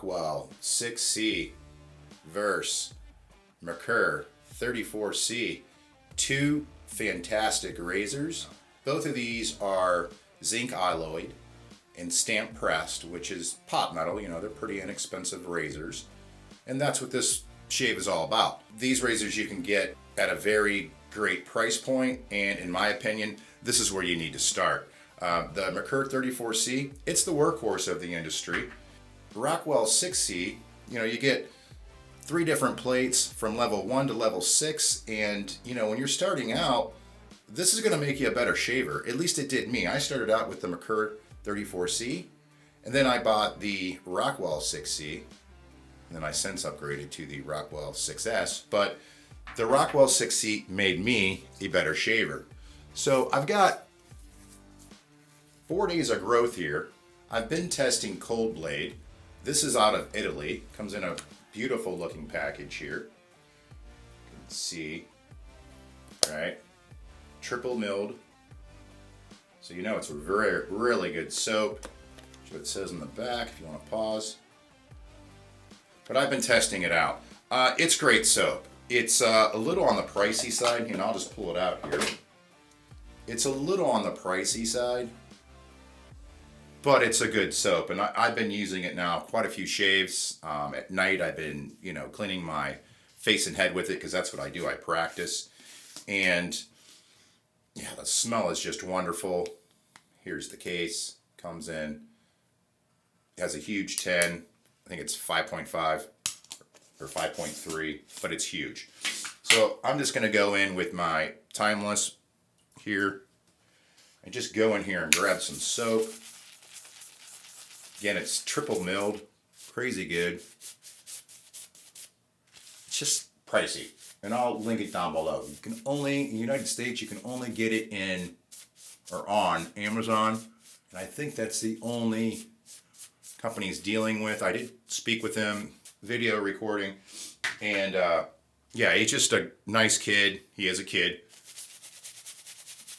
Rockwell 6C versus Merkur 34C. Two fantastic razors. Both of these are zinc alloyed and stamp pressed, which is pot metal. You know, they're pretty inexpensive razors. And that's what this shave is all about. These razors you can get at a very great price point, and in my opinion, this is where you need to start. The Merkur 34C, it's the workhorse of the industry. Rockwell 6C, you know, you get 3 different plates from level 1 to level 6, and you know, when you're starting out, this is going to make you a better shaver. At least it did me. I started out with the Merkur 34C, and then I bought the Rockwell 6C, and then I since upgraded to the Rockwell 6S, but the Rockwell 6C made me a better shaver. So I've got 4 days of growth here. I've been testing Cold Blade. This is out of Italy. Comes in a beautiful looking package here. You can see, all right, triple milled. So you know it's a really good soap. That's what it says on the back if you want to pause. But I've been testing it out. It's great soap. It's a little on the pricey side, and I'll just pull it out here. It's a little on the pricey side, but it's a good soap, and I've been using it now quite a few shaves. At night I've been, you know, cleaning my face and head with it because that's what I do. I practice, and yeah, the smell is just wonderful. Here's the case. Comes in. It has a huge 10. I think it's 5.5 or 5.3, but it's huge. So I'm just going to go in with my Timeless here and just go in here and grab some soap. Again, it's triple milled, crazy good. It's just pricey, and I'll link it down below. You can only, in the United States, you can only get it in or on Amazon, and I think that's the only company he's dealing with. I did speak with him, video recording, and yeah, he's just a nice kid. He is a kid.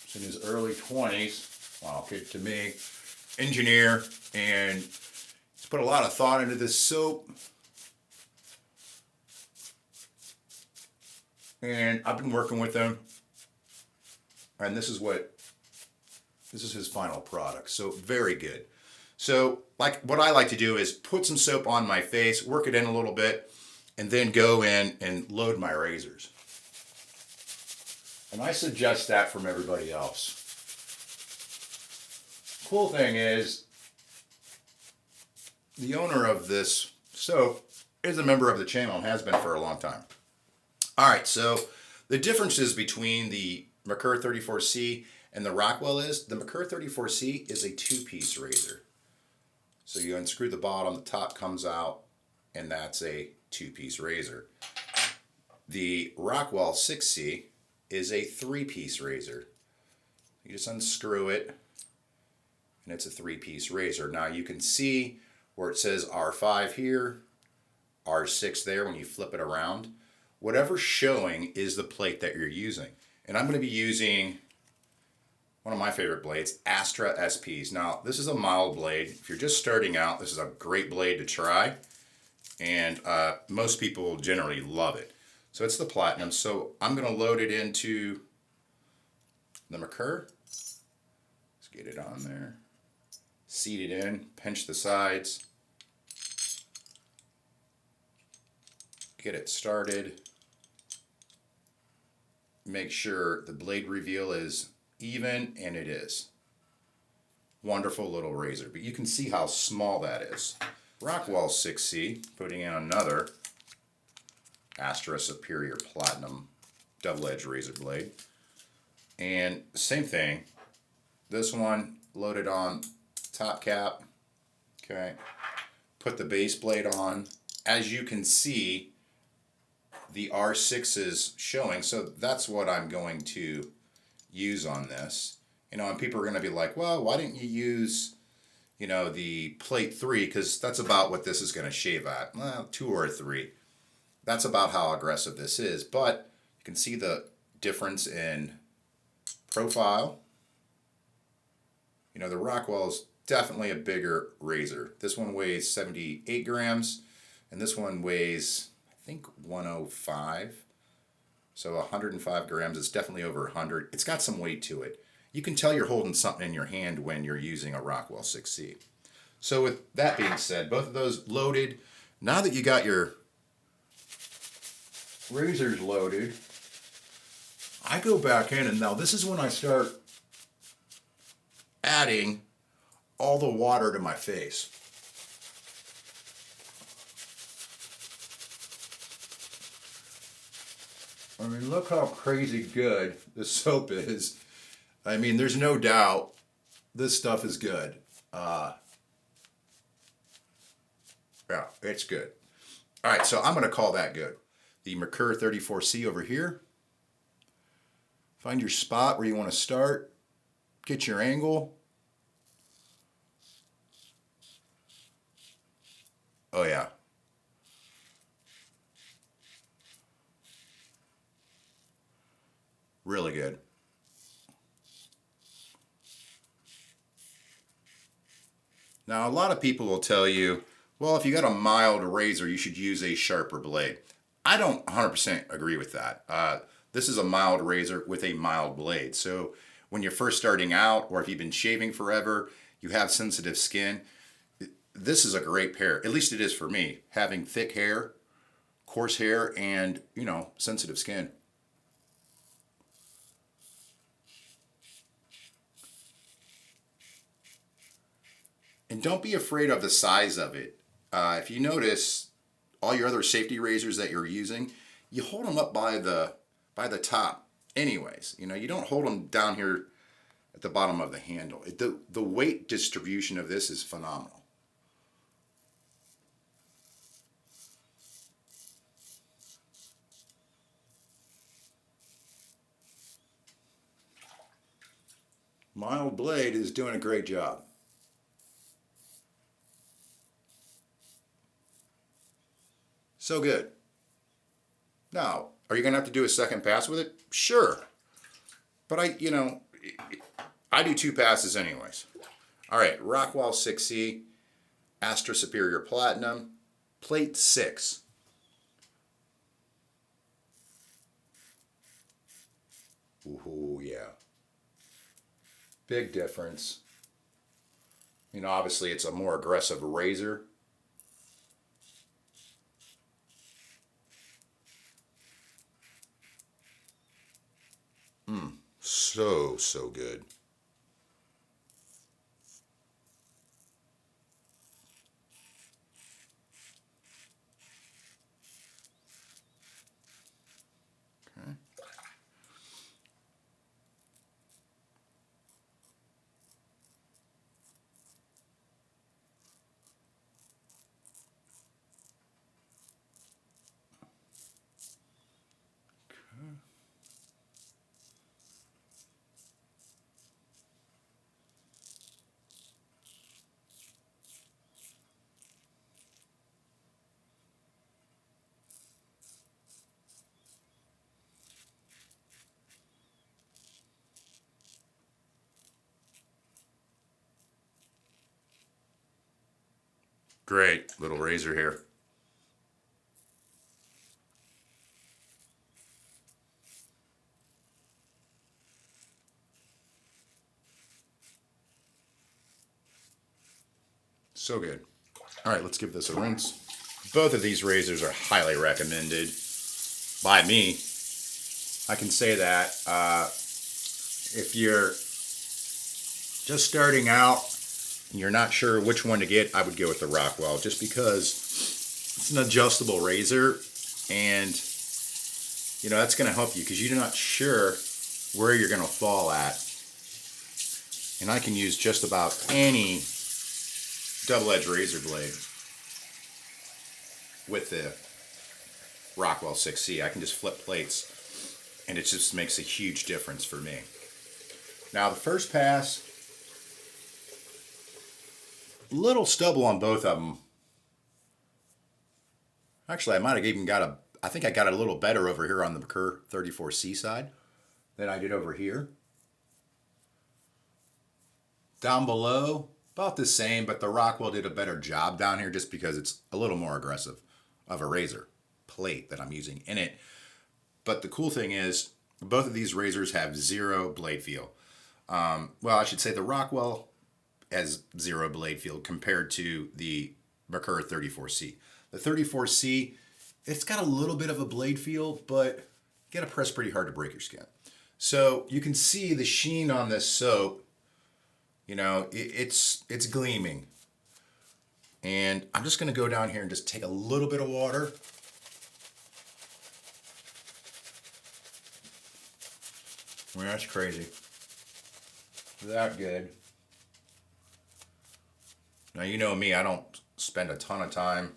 He's in his early 20s. Wow, kid to me. Engineer, and he's put a lot of thought into this soap. And I've been working with him, and this is his final product. So very good. So like what I like to do is put some soap on my face, work it in a little bit, and then go in and load my razors. And I suggest that from everybody else. Cool thing is, the owner of this soap is a member of the channel and has been for a long time. All right, so the differences between the Merkur 34C and the Rockwell is, the Merkur 34C is a 2-piece razor. So you unscrew the bottom, the top comes out, and that's a 2-piece razor. The Rockwell 6C is a 3-piece razor. You just unscrew it, and it's a 3-piece razor. Now you can see where it says R5 here, R6 there when you flip it around. Whatever's showing is the plate that you're using. And I'm going to be using one of my favorite blades, Astra SPs. Now, this is a mild blade. If you're just starting out, this is a great blade to try. And most people generally love it. So it's the Platinum. So I'm going to load it into the Merkur. Let's get it on there. Seat it in, pinch the sides. Get it started. Make sure the blade reveal is even, and it is. Wonderful little razor, but you can see how small that is. Rockwell 6C, putting in another Astra Superior Platinum double-edged razor blade. And same thing, this one loaded on top cap, okay. Put the base blade on. As you can see, the R6 is showing, so that's what I'm going to use on this. You know, and people are going to be like, well, why didn't you use, you know, the plate 3, because that's about what this is going to shave at. Well, 2 or 3. That's about how aggressive this is, but you can see the difference in profile. You know, the Rockwell's definitely a bigger razor. This one weighs 78 grams, and this one weighs, I think, 105. So 105 grams. It's definitely over 100. It's got some weight to it. You can tell you're holding something in your hand when you're using a Rockwell 6C. So with that being said, both of those loaded. Now that you got your razors loaded, I go back in, and now this is when I start adding all the water to my face. I mean, look how crazy good this soap is. I mean, there's no doubt this stuff is good. Yeah, it's good. All right, so I'm going to call that good. The Merkur 34C over here. Find your spot where you want to start. Get your angle. Oh, yeah. Really good. Now, a lot of people will tell you, well, if you got a mild razor, you should use a sharper blade. I don't 100% agree with that. This is a mild razor with a mild blade. So when you're first starting out, or if you've been shaving forever, you have sensitive skin, this is a great pair. At least it is for me, having thick hair, coarse hair, and, you know, sensitive skin. And don't be afraid of the size of it. If you notice, all your other safety razors that you're using, you hold them up by the top anyways. You know, you don't hold them down here at the bottom of the handle. The weight distribution of this is phenomenal. Mild blade is doing a great job. So good. Now, are you going to have to do a second pass with it? Sure. But I do 2 passes anyways. All right, Rockwell 6C, Astra Superior Platinum, plate 6. Ooh, yeah. Big difference. You know, obviously it's a more aggressive razor. So good. Okay. Great little razor here. So good. All right, let's give this a rinse. Both of these razors are highly recommended by me. I can say that if you're just starting out and you're not sure which one to get, I would go with the Rockwell just because it's an adjustable razor, and you know that's going to help you because you're not sure where you're going to fall at. And I can use just about any double-edged razor blade with the Rockwell 6C. I can just flip plates and it just makes a huge difference for me. Now the first pass, little stubble on both of them. Actually, I might have even got I think I got it a little better over here on the Merkur 34C side than I did over here. Down below, about the same, but the Rockwell did a better job down here just because it's a little more aggressive of a razor plate that I'm using in it. But the cool thing is, both of these razors have zero blade feel. Well, I should say the Rockwell has zero blade feel compared to the Merkur 34C. The 34C, it's got a little bit of a blade feel, but you gotta press pretty hard to break your skin. So you can see the sheen on this soap. You know, it's gleaming. And I'm just gonna go down here and just take a little bit of water. Well, that's crazy. That good. Now, you know me, I don't spend a ton of time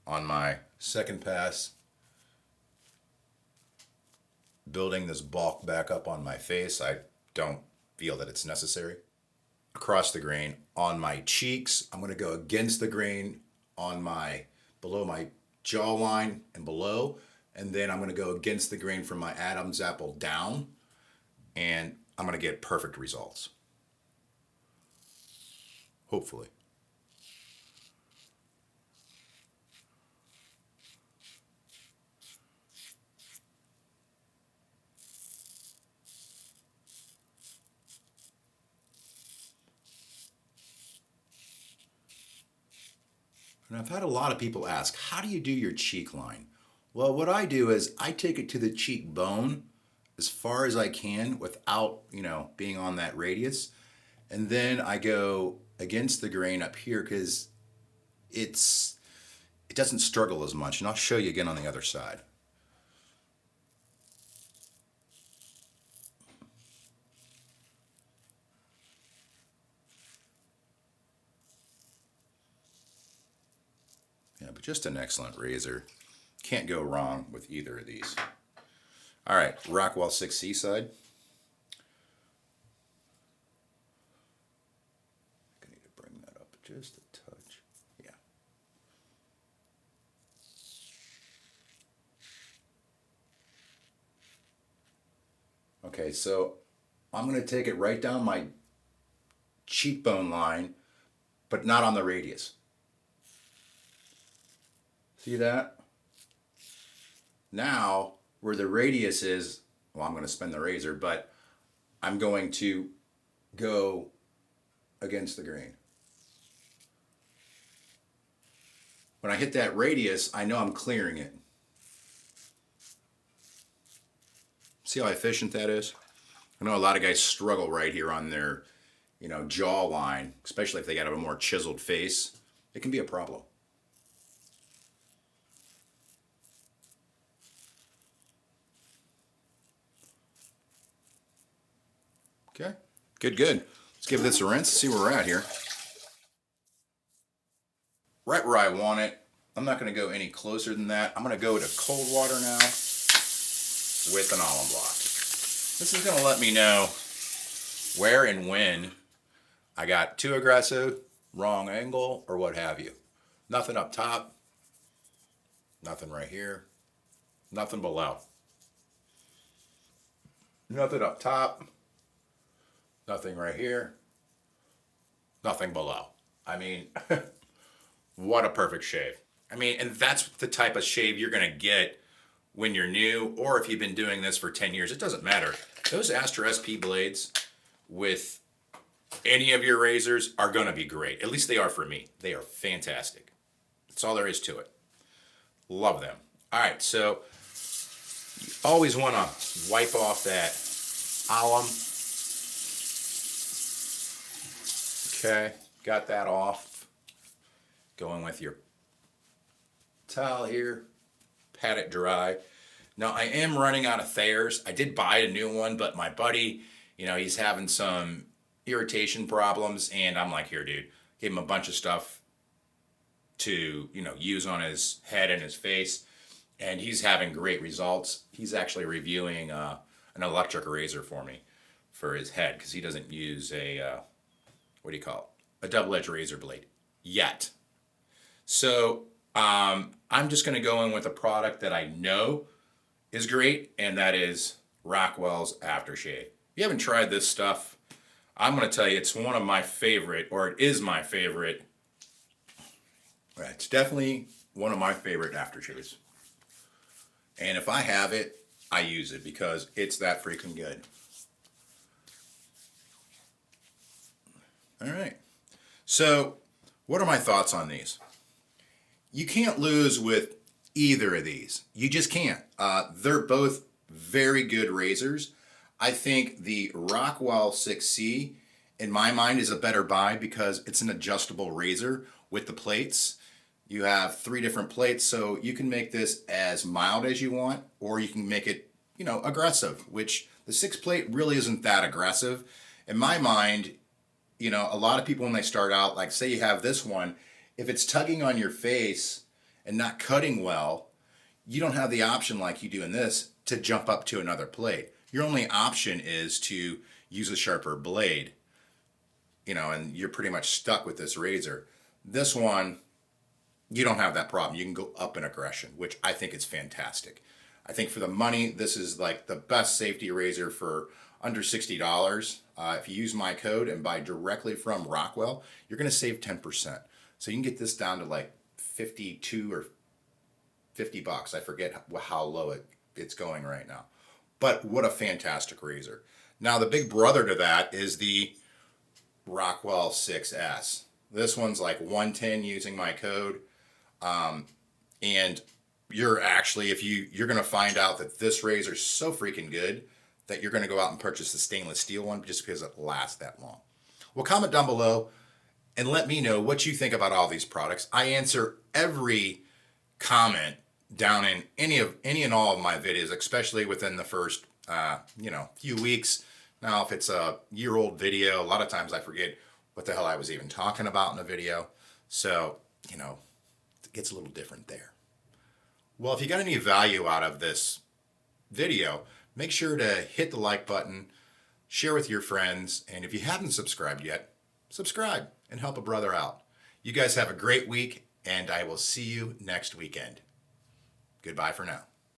on my second pass building this bulk back up on my face. I don't feel that it's necessary. Across the grain on my cheeks, I'm going to go against the grain on below my jawline and below, and then I'm going to go against the grain from my Adam's apple down, and I'm going to get perfect results. Hopefully. And I've had a lot of people ask, how do you do your cheek line? Well, what I do is I take it to the cheekbone as far as I can without, being on that radius. And then I go against the grain up here because it doesn't struggle as much. And I'll show you again on the other side. Yeah, but just an excellent razor. Can't go wrong with either of these. All right, Rockwell 6C side. I need to bring that up just a touch. Yeah. Okay, so I'm going to take it right down my cheekbone line, but not on the radius. See that? Now, where the radius is, well, I'm going to spin the razor, but I'm going to go against the grain. When I hit that radius, I know I'm clearing it. See how efficient that is? I know a lot of guys struggle right here on their, jawline, especially if they got a more chiseled face. It can be a problem. Okay, good. Let's give this a rinse, see where we're at here. Right where I want it. I'm not going to go any closer than that. I'm going to go to cold water now with an alum block. This is going to let me know where and when I got too aggressive, wrong angle, or what have you. Nothing up top, nothing right here, nothing below. Nothing up top, nothing right here, nothing below. I mean, what a perfect shave. I mean, and that's the type of shave you're going to get when you're new, or if you've been doing this for 10 years. It doesn't matter. Those Astra SP blades with any of your razors are going to be great. At least they are for me. They are fantastic. That's all there is to it. Love them. All right, so you always want to wipe off that alum. Okay, got that off. Going with your towel here, pat it dry. Now I am running out of Thayers. I did buy a new one, but my buddy, he's having some irritation problems, and I'm like, here, dude, gave him a bunch of stuff to, use on his head and his face, and he's having great results. He's actually reviewing an electric razor for me for his head because he doesn't use a, a double-edged razor blade yet. So I'm just going to go in with a product that I know is great, and that is Rockwell's Aftershave. If you haven't tried this stuff, I'm going to tell you, it's one of my favorite, or it is my favorite. It's definitely one of my favorite aftershaves. And if I have it, I use it because it's that freaking good. All right. So, what are my thoughts on these? You can't lose with either of these. You just can't. They're both very good razors. I think the Rockwell 6C, in my mind, is a better buy because it's an adjustable razor with the plates. You have 3 different plates, so you can make this as mild as you want, or you can make it, aggressive, which the 6 plate really isn't that aggressive. In my mind, a lot of people when they start out, like say you have this one, if it's tugging on your face and not cutting well, you don't have the option like you do in this to jump up to another plate. Your only option is to use a sharper blade, and you're pretty much stuck with this razor. This one, you don't have that problem. You can go up in aggression, which I think is fantastic. I think for the money, this is like the best safety razor for under $60. If you use my code and buy directly from Rockwell, you're going to save 10%. So you can get this down to like 52 or $50. I forget how low it's going right now. But what a fantastic razor. Now the big brother to that is the Rockwell 6S. This one's like 110 using my code. And you're actually, if you're going to find out that this razor is so freaking good that you're going to go out and purchase the stainless steel one just because it lasts that long. Well, comment down below and let me know what you think about all these products. I answer every comment down in any and all of my videos, especially within the first, few weeks. Now, if it's a year-old video, a lot of times I forget what the hell I was even talking about in a video. So, it gets a little different there. Well, if you got any value out of this video, make sure to hit the like button, share with your friends, and if you haven't subscribed yet, subscribe and help a brother out. You guys have a great week, and I will see you next weekend. Goodbye for now.